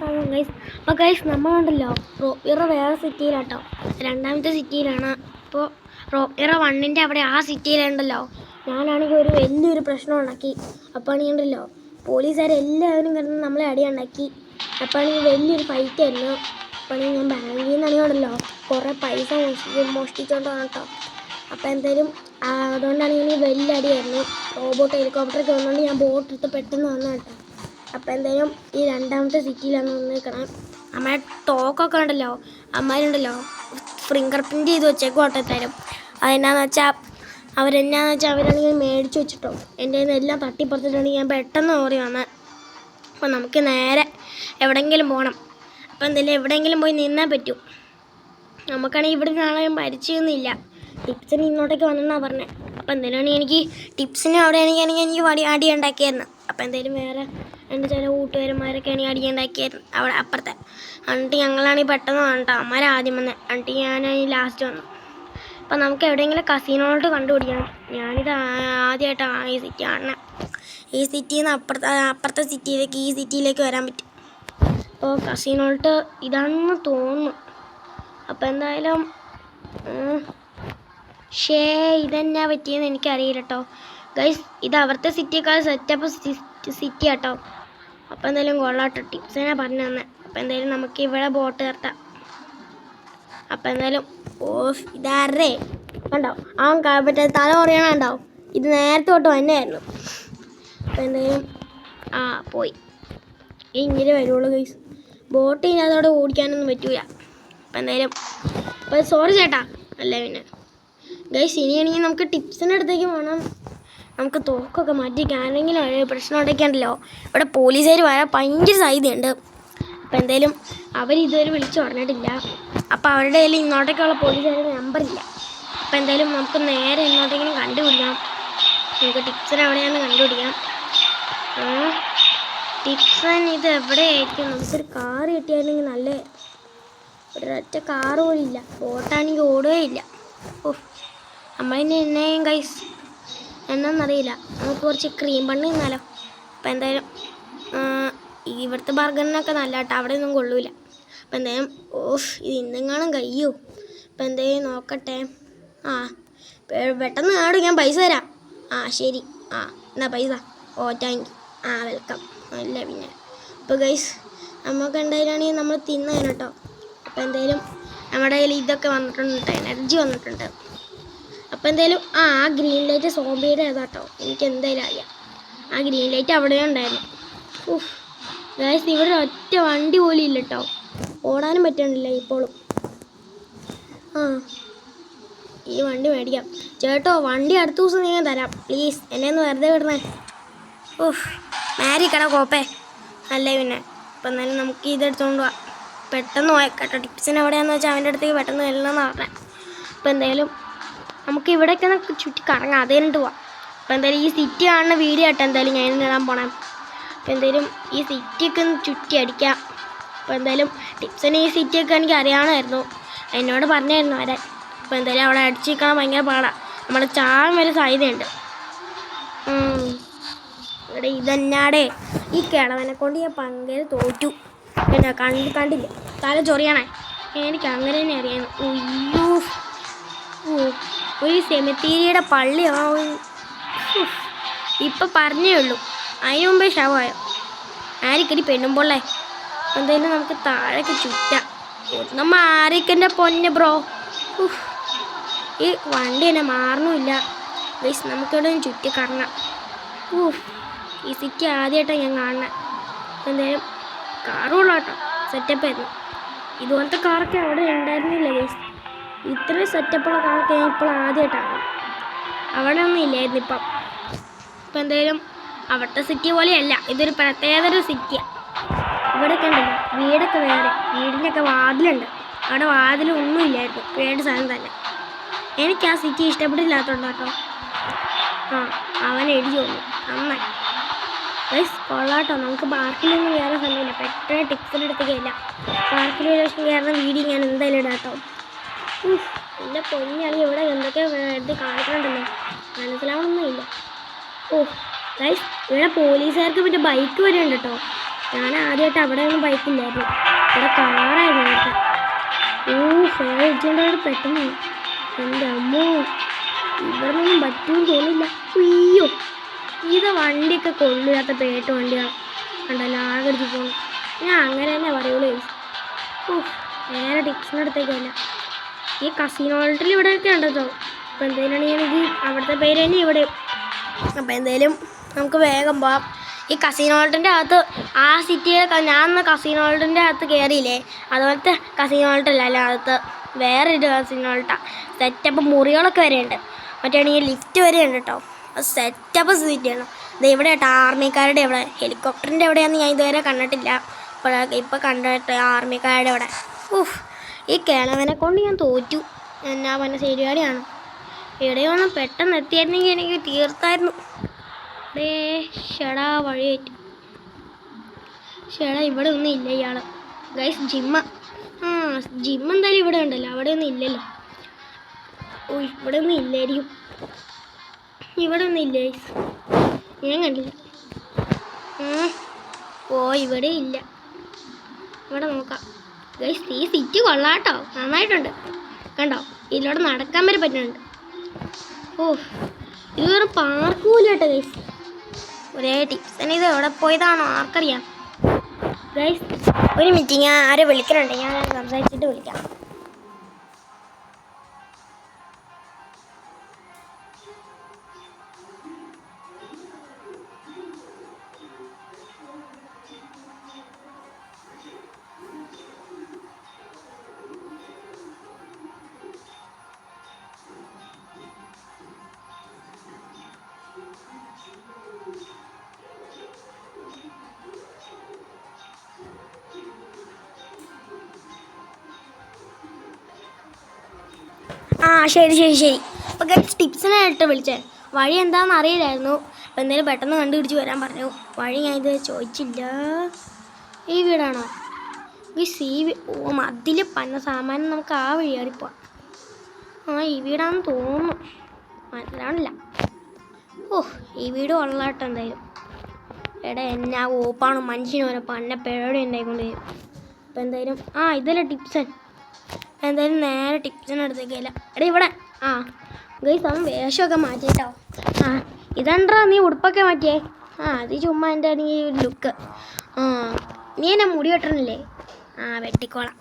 സാധനം ഗൈസ്. അപ്പോൾ ഗൈസ് നമ്മളുണ്ടല്ലോ റോപ്പിറ വേറെ സിറ്റിയിലാട്ടോ, രണ്ടാമത്തെ സിറ്റിയിലാണ്. ഇപ്പോൾ റോപ്പിറ 1ൻ്റെ അവിടെ ആ സിറ്റിയിലുണ്ടല്ലോ ഞാനാണെങ്കിൽ ഒരു വലിയൊരു പ്രശ്നം ഉണ്ടാക്കി. അപ്പോൾ ആണെങ്കിലുണ്ടല്ലോ പോലീസുകാരെല്ലാവരും കിടന്ന് നമ്മളെ അടിയുണ്ടാക്കി. അപ്പോൾ ആണെങ്കിൽ വലിയൊരു ഫൈറ്റ് ആയിരുന്നു. അപ്പോൾ ആണെങ്കിൽ ഞാൻ ബാങ്കിൽ നിന്നാണെങ്കിലുണ്ടല്ലോ കുറേ പൈസ മോഷ്ടിച്ചോണ്ട് കേട്ടോ. അപ്പോൾ എന്തായാലും അതുകൊണ്ടാണെങ്കിൽ വലിയ അടിയായിരുന്നു. റോബോട്ട് ഹെലികോപ്റ്ററൊക്കെ വന്നുകൊണ്ട് ഞാൻ ബോട്ട് എടുത്ത് പെട്ടെന്ന് വന്നു കേട്ടോ. അപ്പോൾ എന്തായാലും ഈ രണ്ടാമത്തെ സിറ്റിയിലാണ് വന്നിരിക്കണം. നമ്മുടെ ടോക്കൊക്കെ ഉണ്ടല്ലോ അമ്മമാരുണ്ടല്ലോ ഫിംഗർ പ്രിൻറ്റ് ചെയ്ത് വെച്ചേക്കും കേട്ടോ തരും. അതെന്നാന്ന് വെച്ചാൽ അവരാണെങ്കിൽ മേടിച്ച് വെച്ചിട്ടോ എൻ്റെ കയ്യിൽ നിന്ന് എല്ലാം തട്ടിപ്പറിച്ചിട്ടുണ്ടെങ്കിൽ ഞാൻ പെട്ടെന്ന് ഓടി വന്നത്. അപ്പോൾ നമുക്ക് നേരെ എവിടെയെങ്കിലും പോകണം. അപ്പോൾ എന്തായാലും എവിടെയെങ്കിലും പോയി നിന്നാൽ പറ്റും. നമുക്കാണെങ്കിൽ ഇവിടെ കാണാൻ പരിചയമൊന്നുമില്ല. ടിപ്സിന് ഇങ്ങോട്ടേക്ക് വന്നെന്നാണ് പറഞ്ഞത്. അപ്പോൾ എന്തായാലും എനിക്ക് ടിപ്സിന് അവിടെയാണെങ്കിൽ എനിക്ക് അടി ഉണ്ടാക്കിയായിരുന്നു. അപ്പോൾ എന്തായാലും വേറെ എൻ്റെ ചില കൂട്ടുകാരന്മാരൊക്കെ ആണെങ്കിൽ അടി ഉണ്ടാക്കിയായിരുന്നു അവിടെ അപ്പുറത്തെ. എന്നിട്ട് ഞങ്ങളാണെങ്കിൽ പെട്ടെന്ന് വന്നിട്ടോ അമ്മമാരാദ്യം വന്നത്. എന്നിട്ട് ഞാനാണെങ്കിൽ ലാസ്റ്റ് വന്നു. അപ്പോൾ നമുക്ക് എവിടെയെങ്കിലും കസീനോട്ട് കണ്ടുപിടിക്കണം. ഞാനിത് ആദ്യമായിട്ടാണ് ഈ സിറ്റി കാണുന്നത്. ഈ സിറ്റിയിൽ നിന്ന് അപ്പുറത്തെ സിറ്റിയിലേക്ക് ഈ സിറ്റിയിലേക്ക് വരാൻ പറ്റും. അപ്പോൾ കസീനോട്ട് ഇതാണെന്ന് തോന്നുന്നു. അപ്പോൾ എന്തായാലും ഇതെന്നാ പറ്റിയെന്ന് എനിക്കറിയില്ല കേട്ടോ ഗൈസ്. ഇത് അവിടുത്തെ സിറ്റിയേക്കാൾ സെറ്റപ്പ് സിറ്റി കേട്ടോ. അപ്പോൾ എന്തായാലും കൊള്ളാട്ടോ, ടിപ്സിനെ പറഞ്ഞു തന്നെ. അപ്പോൾ എന്തായാലും നമുക്ക് ഇവിടെ ബോട്ട് നിർത്താം. അപ്പോൾ എന്തായാലും ഇതാരേ കണ്ടോ അവൻ പറ്റേ തല പറയണുണ്ടാവും. ഇത് നേരത്തെ തൊട്ട് തന്നെയായിരുന്നു. അപ്പോൾ എന്തായാലും പോയി ഇങ്ങനെ വരുള്ളൂ ഗൈസ്. ബോട്ട് ഇല്ലാതോടെ ഓടിക്കാനൊന്നും പറ്റൂല. അപ്പോൾ എന്തായാലും സോറി ചേട്ടാ അല്ലേ പിന്നെ ഗൈസ്. ഇനിയാണെങ്കിൽ നമുക്ക് ടിപ്സിൻ്റെ അടുത്തേക്ക് പോകണം. നമുക്ക് തോക്കൊക്കെ മാറ്റി ആരെങ്കിലും പ്രശ്നം ഉണ്ടാക്കിയാണ്ടല്ലോ ഇവിടെ പോലീസുകാർ വരാൻ ഭയങ്കര സാധ്യതയുണ്ട്. അപ്പോൾ എന്തായാലും അവരിതുവരെ വിളിച്ചു പറഞ്ഞിട്ടില്ല. അപ്പോൾ അവരുടെ കയ്യിൽ ഇങ്ങോട്ടേക്കുള്ള പോലീസുകാരുടെ നമ്പറില്ല. അപ്പോൾ എന്തായാലും നമുക്ക് നേരെ ഇങ്ങോട്ടേക്കും കണ്ടുപിടിക്കണം. നമുക്ക് ടിപ്സിന് എവിടെയാണെന്ന് കണ്ടുപിടിക്കാം. ടിപ്സൻ ഇത് എവിടെയായിരിക്കും? നമുക്കൊരു കാറ് കിട്ടിയായിരുന്നെങ്കിൽ നല്ല. ഒരൊറ്റ കാറ് പോലും ഇല്ല. ബോട്ടാണെങ്കിൽ ഓടുകയില്ല. നമ്മളിനി എന്നെയും ഗൈസ് എന്നറിയില്ല. നമുക്ക് കുറച്ച് ക്രീം ബണ്ണ് തിന്നാലോ. അപ്പോൾ എന്തായാലും ഇവിടുത്തെ ബർഗറിനൊക്കെ നല്ല കേട്ടോ, അവിടെ ഒന്നും കൊള്ളൂല. അപ്പോൾ എന്തായാലും ഇത് ഇന്നെങ്ങാനും കഴിയോ? അപ്പോൾ എന്തായാലും നോക്കട്ടെ. പെട്ടെന്ന് ആടും, ഞാൻ പൈസ തരാം. ശരി. എന്നാ പൈസ. Thank you. വെൽക്കം. അല്ല പിന്നെ അപ്പോൾ ഗൈസ് നമുക്ക് എന്തായാലും നമ്മൾ തിന്നതിന് കേട്ടോ. അപ്പോൾ എന്തായാലും നമ്മുടെ കയ്യിൽ ഇതൊക്കെ വന്നിട്ടുണ്ട് കേട്ടോ, എനർജി വന്നിട്ടുണ്ട്. അപ്പോൾ എന്തായാലും ഗ്രീൻ ലൈറ്റ് സോംബിയുടെ ഏതാട്ടോ, എനിക്ക് എന്തായാലും അറിയാം. ഗ്രീൻ ലൈറ്റ് അവിടെ ഉണ്ടായിരുന്നു. ഗൈസ് ഇവിടെ ഒറ്റ വണ്ടി പോലും ഇല്ല കേട്ടോ, ഓടാനും പറ്റണില്ല ഇപ്പോഴും. ഈ വണ്ടി മേടിക്കാം ചേട്ടോ. വണ്ടി അടുത്ത ദിവസം ഞാൻ തരാം പ്ലീസ്, എന്നെ ഒന്ന് വെറുതെ വിടണേ. മാരി കട കോപ്പേ അല്ലേ പിന്നെ. അപ്പം എന്നാലും നമുക്ക് ഇതെടുത്തുകൊണ്ട് പോവാം. പെട്ടെന്ന് പോയേക്കാട്ടോ. ടിപ്സിന് എവിടെയാണെന്ന് വെച്ചാൽ അവൻ്റെ അടുത്തേക്ക് പെട്ടെന്ന് വരണമെന്ന് പറഞ്ഞത്. അപ്പോൾ എന്തായാലും നമുക്ക് ഇവിടെയൊക്കെ ചുറ്റി കറങ്ങാം, അത് കഴിഞ്ഞിട്ട് പോവാം. അപ്പോൾ എന്തായാലും ഈ സിറ്റി കാണുന്ന വീഡിയോ ആട്ടോ എന്തായാലും ഞാൻ ഇടാൻ പോണേ. അപ്പോൾ എന്തായാലും ഈ സിറ്റിയൊക്കെ ഒന്ന് ചുറ്റി അടിക്കാം. അപ്പോൾ എന്തായാലും ടിപ്സിന് ഈ സിറ്റിയൊക്കെ എനിക്ക് അറിയാമായിരുന്നു, എന്നോട് പറഞ്ഞായിരുന്നു വരാൻ. അപ്പോൾ എന്തായാലും അവിടെ അടിച്ച് നിൽക്കാൻ ഭയങ്കര പാടാണ്, നമ്മൾ ചാൻ വരെ സാധ്യതയുണ്ട്. ഇവിടെ ഇതന്നാടേ ഈ കിളവനെ കൊണ്ട് ഞാൻ ഭയങ്കര തോറ്റു. പിന്നെ കണ്ടില്ല തല ചൊറിയണേ, എനിക്ക് അങ്ങനെ തന്നെ അറിയാം. ഒരു സെമിത്തേരിയുടെ പള്ളി ഇപ്പം പറഞ്ഞേ ഉള്ളൂ, അതിന് മുമ്പേ ശവമായോ ആരിക്കടി പെണ്ണുമ്പോളേ. എന്തായാലും നമുക്ക് താഴേക്ക് ചുറ്റാം. ഒന്ന് മാറിക്കൻ്റെ പൊന്നെ ബ്രോ. ഈ വണ്ടി തന്നെ മാറണമില്ല ഗൈസ്. നമുക്കിവിടെ ചുറ്റി കറങ്ങാം. ഈ സിറ്റി ആദ്യമായിട്ടാണ് ഞാൻ കാണുന്നത്. എന്തായാലും കാറുള്ള കേട്ടോ, സെറ്റപ്പായിരുന്നു. ഇതുപോലത്തെ കാറൊക്കെ അവിടെ ഉണ്ടായിരുന്നില്ല ഗൈസ്. ഇത്രയും സെറ്റപ്പുള്ള കാറൊക്കെ ഞാൻ ഇപ്പോൾ ആദ്യമായിട്ടാണ്. അവിടെ ഒന്നും ഇല്ലായിരുന്നു ഇപ്പം. ഇപ്പം എന്തായാലും അവിടുത്തെ സിറ്റി പോലെയല്ല, ഇതൊരു പ്രത്യേകതര സിറ്റിയാണ്. ഇവിടെയൊക്കെ ഉണ്ടല്ലോ വീടൊക്കെ വേറെ, വീടിൻ്റെയൊക്കെ വാതിലുണ്ട്. അവിടെ വാതിലൊന്നും ഇല്ലായിരുന്നു, വേണ്ട സാധനം തന്നെ. എനിക്ക് ആ സിറ്റി ഇഷ്ടപ്പെട്ടില്ലാത്തതുകൊണ്ട് കേട്ടോ. അവൻ എഴുതി വന്നു നന്നായി ഗൈസ്, കൊള്ളാട്ടോ. നമുക്ക് പാർക്കിലൊന്നും കയറാൻ സമയമില്ല, പെട്ടെന്ന് ടിപ്സിൻ്റെ അടുത്തേക്കില്ല. പാർക്കിൽ ഒരു ദിവസം കയറുന്ന വീഡിയോ ഞാൻ എന്തായാലും ഇടാം കേട്ടോ. എൻ്റെ പൊന്നിയാണെങ്കിൽ ഇവിടെ എന്തൊക്കെ ഇത് കാണിക്കണുണ്ടല്ലോ, മനസ്സിലാവണമെന്നില്ല. ഗൈസ് ഇവിടെ പോലീസുകാർക്ക് പിന്നെ ബൈക്ക് വരെ ഉണ്ട് കേട്ടോ. ഞാൻ ആദ്യമായിട്ട് അവിടെ ഒന്നും ബൈക്കില്ലായിരുന്നു, ഇവിടെ കാറായിരുന്നു നേരത്തെ. ഫേജിൻ്റെ പെട്ടെന്ന് എൻ്റെ അമ്മോ ഇവിടെ നിന്നും പറ്റുമെന്ന് തോന്നില്ല. അയ്യോ ഇത് വണ്ടിയൊക്കെ കൊള്ളില്ലാത്ത പേട്ട് വണ്ടിയാണ് കണ്ടല്ലോ, ആകെ അടിച്ച് പോകണം. ഞാൻ അങ്ങനെ തന്നെ പറയുള്ളൂ. നേരെ ടിപ്സിൻ്റെ അടുത്തേക്കല്ല. ഈ കസിനോ ഹോട്ടൽ ഇവിടെയൊക്കെ ഉണ്ടല്ലോ. അപ്പോൾ എന്തെങ്കിലും എനിക്ക് അവിടുത്തെ പേര് തന്നെ ഇവിടെ. അപ്പോൾ എന്തായാലും നമുക്ക് വേഗം പോവാം. ഈ കസിനോ ഹോട്ടലിൻ്റെ അകത്ത് ആ സിറ്റിയിലെ ഞാൻ കസിനോ ഹോട്ടലിൻ്റെ അകത്ത് കയറിയില്ലേ, അതുപോലത്തെ കസിനോ ഹോട്ടലല്ല അകത്ത് വേറൊരു കസിനോ ഹോട്ടലാണ്. സെറ്റപ്പ് മുറികളൊക്കെ വരെയുണ്ട്, മറ്റാണെങ്കിൽ ലിഫ്റ്റ് വരെ ഉണ്ട് കേട്ടോ. അത് സെറ്റപ്പ് സിറ്റിയാണ്. ഇത് ഇവിടെ കേട്ടോ ആർമിക്കാരുടെ ഇവിടെ, ഹെലികോപ്റ്ററിൻ്റെ എവിടെയാണെന്ന് ഞാൻ ഇതുവരെ കണ്ടിട്ടില്ല. ഇപ്പം കണ്ടിട്ട് ആർമിക്കാരുടെ അവിടെ. ഈ കിളവനെ കൊണ്ട് ഞാൻ തോറ്റു. എന്നാ പറഞ്ഞ ശരിയാടിയാണ്. എവിടെയൊന്നും പെട്ടെന്ന് എത്തിയായിരുന്നെങ്കിൽ എനിക്ക് തീർത്തായിരുന്നു. ഷെടാ വഴി പറ്റും. ഷെടാ ഇവിടെ ഒന്നും ഇല്ല ഇയാൾ. ഗൈസ് ജിമ്മ, ജിമ്മ് എന്തായാലും ഇവിടെ ഉണ്ടല്ലോ, അവിടെ ഒന്നും ഇല്ലല്ലോ. ഇവിടെ ഒന്നും ഇല്ലായിരിക്കും, ഇവിടെ ഒന്നും ഇല്ല ഗൈസ്, ഞാൻ കണ്ടില്ല. ഇവിടെ ഇല്ല. ഇവിടെ നോക്കാം ഗൈസ്. ഈ സിറ്റി കൊള്ളാട്ടോ, നന്നായിട്ടുണ്ട് കണ്ടോ. ഇതിലൂടെ നടക്കാൻ വരെ പറ്റുന്നുണ്ട്. ഇതൊരു പാർക്ക് പോലും കേട്ടോ ഗൈസ്. ഒരേ ടിപ്സ് തന്നെ. ഇത് എവിടെ പോയതാണോ ആർക്കറിയാം ഗൈസ്. ഒരു മിനിറ്റ്, ഞാൻ ആരെ വിളിക്കുന്നുണ്ട്, ഞാൻ സംസാരിച്ചിട്ട് വിളിക്കാം. ശരി. അപ്പോൾ ഗൈസ് ടിപ്സിനായിട്ട് വിളിച്ചേ. വഴി എന്താണെന്ന് അറിയില്ലായിരുന്നു. അപ്പോൾ എന്തായാലും പെട്ടെന്ന് കണ്ടുപിടിച്ച് വരാൻ പറഞ്ഞു. വഴി ഞാൻ ഇത് ചോദിച്ചില്ല. ഈ വീടാണോ ഗൈസ്? മതിൽ പന്ന സാമാനം നമുക്ക് ആ വഴിയാടി പോവാം. ഈ വീടാണെന്ന് തോന്നുന്നു, മനസ്സിലാവണില്ല. ഈ വീട് കൊള്ളാട്ടോ എന്തായാലും. എന്നാ ഓപ്പാണ് മനുഷ്യനോരോ പന്ന പേടി ഉണ്ടായിക്കൊണ്ട് വരും. അപ്പോൾ എന്തായാലും ഇതല്ലേ ടിപ്സൺ. എന്തായാലും നേരെ ടിപ്സിനടുത്തേക്കല്ല. ഇവിടെ ഗൈസ് അവൻ വേഷമൊക്കെ മാറ്റിയിട്ടോ. ഇതെന്താ നീ ഉടുപ്പൊക്കെ മാറ്റിയേ? അത് ചുമ്മാ എൻ്റെ നീ ലുക്ക്. നീ എന്നെ മുടി വെട്ടണില്ലേ? വെട്ടിക്കോളാം.